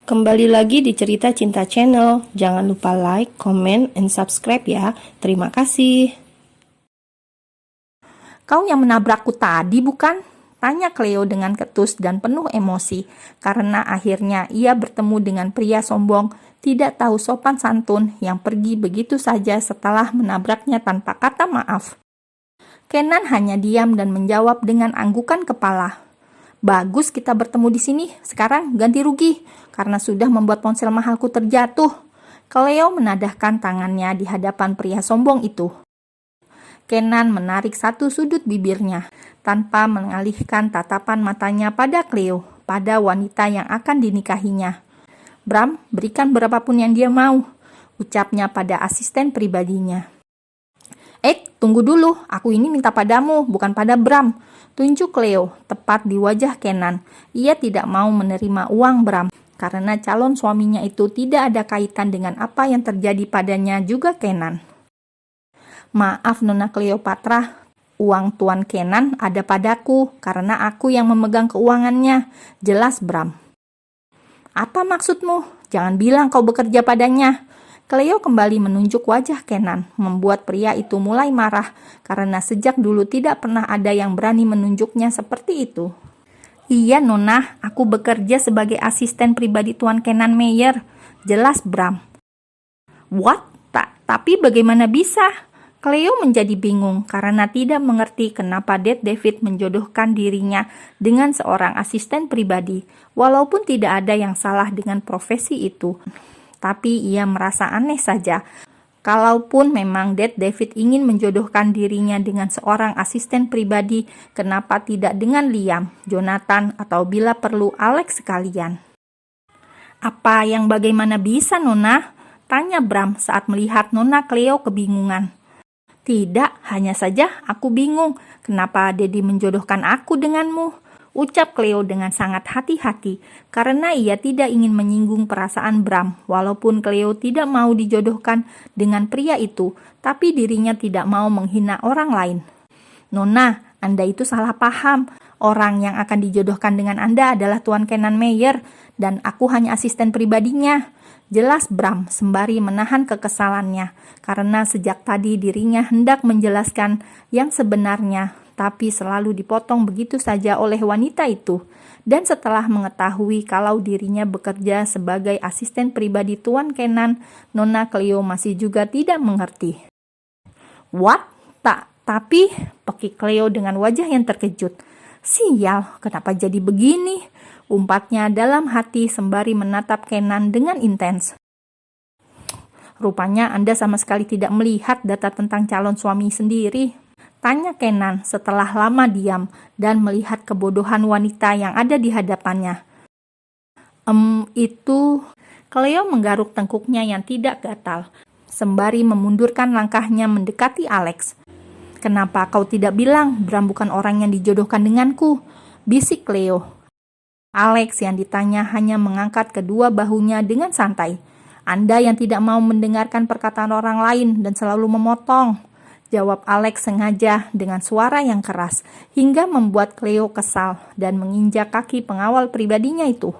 Kembali lagi di Cerita Cinta Channel. Jangan lupa like, comment, and subscribe ya. Terima kasih. Kau yang menabrakku tadi, bukan? Tanya Cleo dengan ketus dan penuh emosi, karena akhirnya ia bertemu dengan pria sombong, tidak tahu sopan santun, yang pergi begitu saja setelah menabraknya tanpa kata maaf. Kenan hanya diam dan menjawab dengan anggukan kepala. Bagus kita bertemu di sini, sekarang ganti rugi, karena sudah membuat ponsel mahalku terjatuh. Cleo menadahkan tangannya di hadapan pria sombong itu. Kenan menarik satu sudut bibirnya, tanpa mengalihkan tatapan matanya pada Cleo, pada wanita yang akan dinikahinya. Bram, berikan berapapun yang dia mau, ucapnya pada asisten pribadinya. Tunggu dulu, aku ini minta padamu, bukan pada Bram, tunjuk Cleo, tepat di wajah Kenan. Ia tidak mau menerima uang Bram, karena calon suaminya itu tidak ada kaitan dengan apa yang terjadi padanya juga Kenan. Maaf Nona Cleopatra, uang Tuan Kenan ada padaku, karena aku yang memegang keuangannya, jelas Bram. Apa maksudmu? Jangan bilang kau bekerja padanya. Cleo kembali menunjuk wajah Kenan, membuat pria itu mulai marah, karena sejak dulu tidak pernah ada yang berani menunjuknya seperti itu. Iya Nona, aku bekerja sebagai asisten pribadi Tuan Kenan Meyer, jelas Bram. What? Tapi bagaimana bisa? Cleo menjadi bingung karena tidak mengerti kenapa Dad David menjodohkan dirinya dengan seorang asisten pribadi, walaupun tidak ada yang salah dengan profesi itu. Tapi ia merasa aneh saja. Kalaupun memang Dad David ingin menjodohkan dirinya dengan seorang asisten pribadi, kenapa tidak dengan Liam, Jonathan, atau bila perlu Alex sekalian? Apa yang bagaimana bisa Nona? Tanya Bram saat melihat Nona Cleo kebingungan. Tidak, hanya saja aku bingung kenapa Daddy menjodohkan aku denganmu, ucap Cleo dengan sangat hati-hati, karena ia tidak ingin menyinggung perasaan Bram, walaupun Cleo tidak mau dijodohkan dengan pria itu, tapi dirinya tidak mau menghina orang lain. Nona, Anda itu salah paham. Orang yang akan dijodohkan dengan Anda adalah Tuan Kenan Meyer, dan aku hanya asisten pribadinya. Jelas Bram sembari menahan kekesalannya, karena sejak tadi dirinya hendak menjelaskan yang sebenarnya, tapi selalu dipotong begitu saja oleh wanita itu. Dan setelah mengetahui kalau dirinya bekerja sebagai asisten pribadi Tuan Kenan, Nona Cleo masih juga tidak mengerti. What? Tapi, pekik Cleo dengan wajah yang terkejut. Sial, kenapa jadi begini? Umpatnya dalam hati sembari menatap Kenan dengan intens. Rupanya Anda sama sekali tidak melihat data tentang calon suami sendiri. Tanya Kenan setelah lama diam dan melihat kebodohan wanita yang ada di hadapannya. Itu... Cleo menggaruk tengkuknya yang tidak gatal, sembari memundurkan langkahnya mendekati Alex. Kenapa kau tidak bilang Bram bukan orang yang dijodohkan denganku? Bisik Cleo. Alex yang ditanya hanya mengangkat kedua bahunya dengan santai. Anda yang tidak mau mendengarkan perkataan orang lain dan selalu memotong, jawab Alex sengaja dengan suara yang keras, hingga membuat Cleo kesal dan menginjak kaki pengawal pribadinya itu.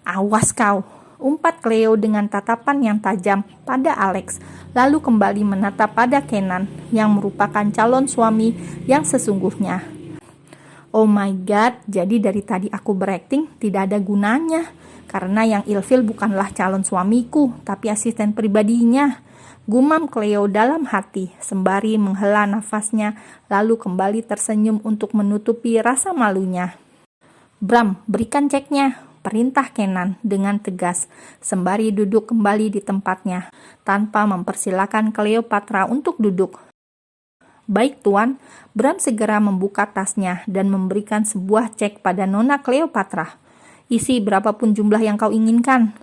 Awas kau, umpat Cleo dengan tatapan yang tajam pada Alex, lalu kembali menatap pada Kenan yang merupakan calon suami yang sesungguhnya. Oh my god, jadi dari tadi aku berakting tidak ada gunanya, karena yang ilfil bukanlah calon suamiku, tapi asisten pribadinya. Gumam Cleo dalam hati, sembari menghela nafasnya, lalu kembali tersenyum untuk menutupi rasa malunya. Bram, berikan ceknya, perintah Kenan dengan tegas, sembari duduk kembali di tempatnya, tanpa mempersilakan Cleopatra untuk duduk. Baik Tuan, Bram segera membuka tasnya dan memberikan sebuah cek pada Nona Cleopatra. Isi berapapun jumlah yang kau inginkan.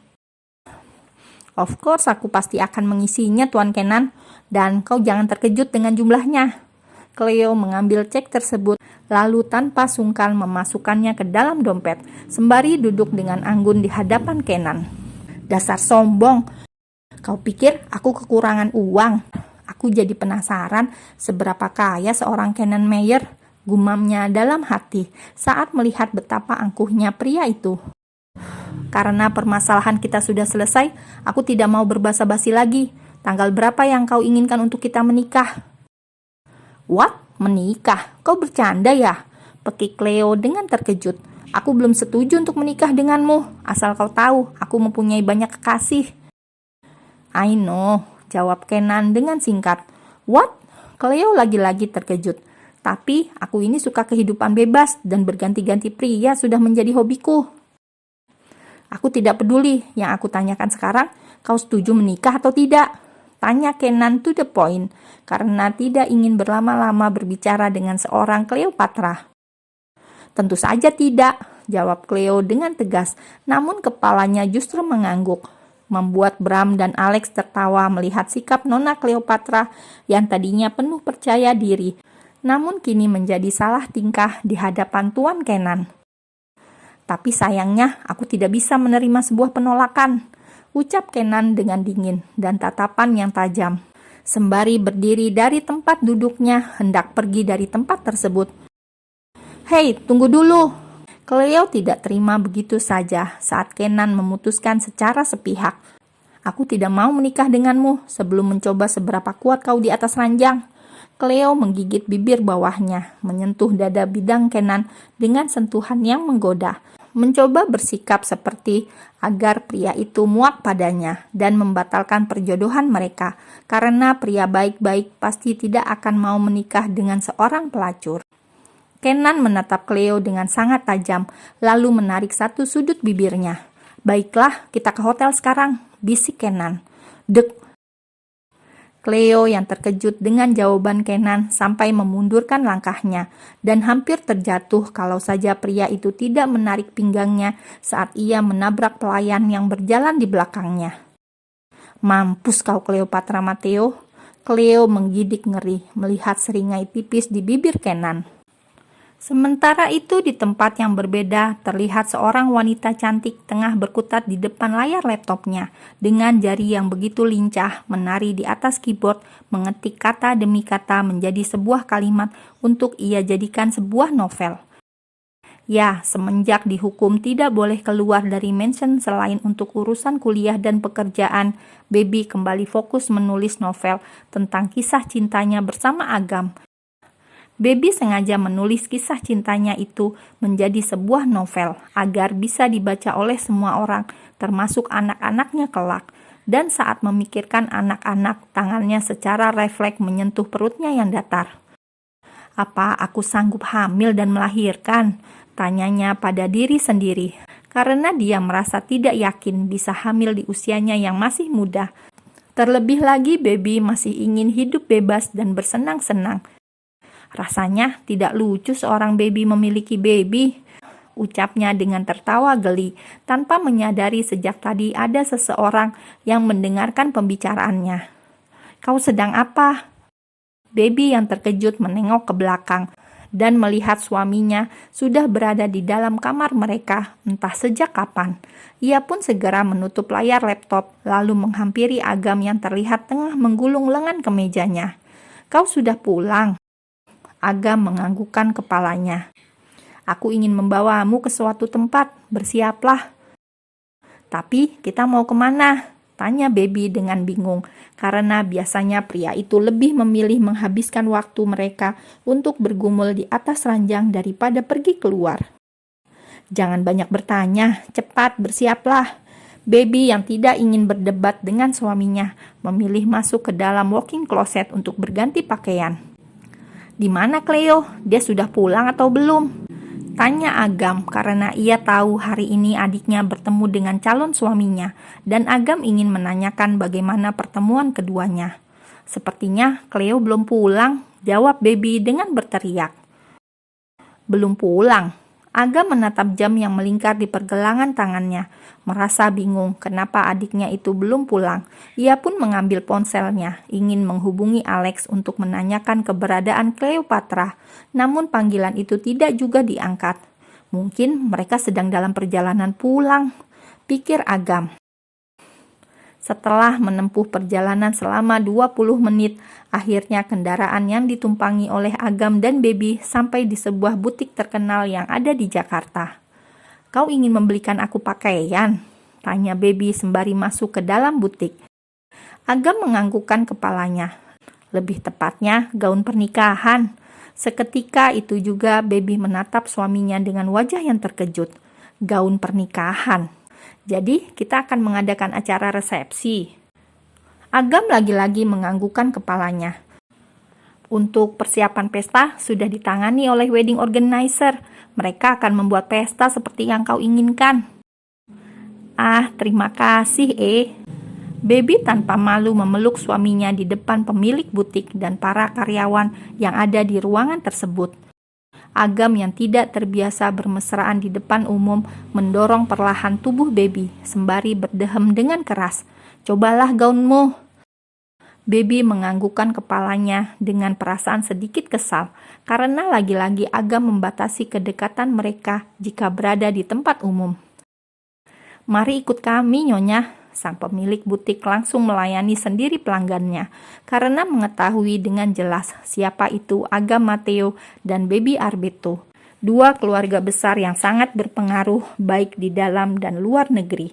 Of course, aku pasti akan mengisinya Tuan Kenan, dan kau jangan terkejut dengan jumlahnya. Cleo mengambil cek tersebut, lalu tanpa sungkan memasukkannya ke dalam dompet, sembari duduk dengan anggun di hadapan Kenan. Dasar sombong, kau pikir aku kekurangan uang? Aku jadi penasaran seberapa kaya seorang Kenan Meyer, gumamnya dalam hati saat melihat betapa angkuhnya pria itu. Karena permasalahan kita sudah selesai, aku tidak mau berbasa-basi lagi. Tanggal berapa yang kau inginkan untuk kita menikah? What? Menikah? Kau bercanda ya? Pekik Cleo dengan terkejut. Aku belum setuju untuk menikah denganmu. Asal kau tahu, aku mempunyai banyak kekasih. I know, jawab Kenan dengan singkat. What? Cleo lagi-lagi terkejut. Tapi aku ini suka kehidupan bebas dan berganti-ganti pria sudah menjadi hobiku. Aku tidak peduli, yang aku tanyakan sekarang, kau setuju menikah atau tidak? Tanya Kenan to the point, karena tidak ingin berlama-lama berbicara dengan seorang Cleopatra. Tentu saja tidak, jawab Cleo dengan tegas, namun kepalanya justru mengangguk. Membuat Bram dan Alex tertawa melihat sikap Nona Cleopatra yang tadinya penuh percaya diri, namun kini menjadi salah tingkah di hadapan Tuan Kenan. Tapi sayangnya aku tidak bisa menerima sebuah penolakan, ucap Kenan dengan dingin dan tatapan yang tajam. Sembari berdiri dari tempat duduknya hendak pergi dari tempat tersebut. Hei, tunggu dulu. Cleo tidak terima begitu saja saat Kenan memutuskan secara sepihak. Aku tidak mau menikah denganmu sebelum mencoba seberapa kuat kau di atas ranjang. Cleo menggigit bibir bawahnya, menyentuh dada bidang Kenan dengan sentuhan yang menggoda. Mencoba bersikap seperti agar pria itu muak padanya dan membatalkan perjodohan mereka, karena pria baik-baik pasti tidak akan mau menikah dengan seorang pelacur. Kenan menatap Cleo dengan sangat tajam, lalu menarik satu sudut bibirnya. Baiklah, kita ke hotel sekarang, bisik Kenan. Dek. Cleo yang terkejut dengan jawaban Kenan sampai memundurkan langkahnya dan hampir terjatuh kalau saja pria itu tidak menarik pinggangnya saat ia menabrak pelayan yang berjalan di belakangnya. Mampus kau Cleopatra Matteo. Cleo menggidik ngeri melihat seringai tipis di bibir Kenan. Sementara itu di tempat yang berbeda terlihat seorang wanita cantik tengah berkutat di depan layar laptopnya dengan jari yang begitu lincah menari di atas keyboard mengetik kata demi kata menjadi sebuah kalimat untuk ia jadikan sebuah novel. Ya, semenjak dihukum tidak boleh keluar dari mansion selain untuk urusan kuliah dan pekerjaan, Baby kembali fokus menulis novel tentang kisah cintanya bersama Agam. Baby sengaja menulis kisah cintanya itu menjadi sebuah novel agar bisa dibaca oleh semua orang, termasuk anak-anaknya kelak. Dan saat memikirkan anak-anak, tangannya secara refleks menyentuh perutnya yang datar. Apa aku sanggup hamil dan melahirkan? Tanyanya pada diri sendiri, karena dia merasa tidak yakin bisa hamil di usianya yang masih muda. Terlebih lagi Baby masih ingin hidup bebas dan bersenang-senang. Rasanya tidak lucu seorang baby memiliki baby, ucapnya dengan tertawa geli, tanpa menyadari sejak tadi ada seseorang yang mendengarkan pembicaraannya. Kau sedang apa? Baby yang terkejut menengok ke belakang dan melihat suaminya sudah berada di dalam kamar mereka entah sejak kapan. Ia pun segera menutup layar laptop lalu menghampiri Agam yang terlihat tengah menggulung lengan kemejanya. Kau sudah pulang? Agam menganggukkan kepalanya. Aku ingin membawamu ke suatu tempat, bersiaplah. Tapi kita mau kemana? Tanya Baby dengan bingung, karena biasanya pria itu lebih memilih menghabiskan waktu mereka untuk bergumul di atas ranjang daripada pergi keluar. Jangan banyak bertanya, cepat bersiaplah. Baby yang tidak ingin berdebat dengan suaminya, memilih masuk ke dalam walk-in closet untuk berganti pakaian. Di mana Cleo? Dia sudah pulang atau belum? Tanya Agam karena ia tahu hari ini adiknya bertemu dengan calon suaminya dan Agam ingin menanyakan bagaimana pertemuan keduanya. Sepertinya Cleo belum pulang, jawab Baby dengan berteriak. Belum pulang. Agam menatap jam yang melingkar di pergelangan tangannya, merasa bingung kenapa adiknya itu belum pulang. Ia pun mengambil ponselnya, ingin menghubungi Alex untuk menanyakan keberadaan Cleopatra, namun panggilan itu tidak juga diangkat. Mungkin mereka sedang dalam perjalanan pulang, pikir Agam. Setelah menempuh perjalanan selama 20 menit, akhirnya kendaraan yang ditumpangi oleh Agam dan Baby sampai di sebuah butik terkenal yang ada di Jakarta. Kau ingin membelikan aku pakaian? Tanya Baby sembari masuk ke dalam butik. Agam menganggukkan kepalanya. Lebih tepatnya, gaun pernikahan. Seketika itu juga Baby menatap suaminya dengan wajah yang terkejut. Gaun pernikahan. Jadi, kita akan mengadakan acara resepsi. Agam lagi-lagi menganggukkan kepalanya. Untuk persiapan pesta sudah ditangani oleh wedding organizer. Mereka akan membuat pesta seperti yang kau inginkan. Ah, terima kasih, Baby tanpa malu memeluk suaminya di depan pemilik butik dan para karyawan yang ada di ruangan tersebut. Agam yang tidak terbiasa bermesraan di depan umum mendorong perlahan tubuh Baby sembari berdehem dengan keras. Cobalah gaunmu. Baby menganggukkan kepalanya dengan perasaan sedikit kesal karena lagi-lagi Agam membatasi kedekatan mereka jika berada di tempat umum. Mari ikut kami, Nyonya. Sang pemilik butik langsung melayani sendiri pelanggannya karena mengetahui dengan jelas siapa itu Agam Matteo dan Baby Arbeto, dua keluarga besar yang sangat berpengaruh baik di dalam dan luar negeri.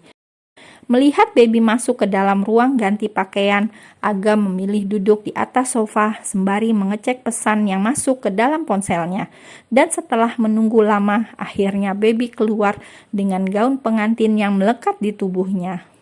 Melihat Baby masuk ke dalam ruang ganti pakaian, Agam memilih duduk di atas sofa sembari mengecek pesan yang masuk ke dalam ponselnya. Dan setelah menunggu lama, akhirnya Baby keluar dengan gaun pengantin yang melekat di tubuhnya.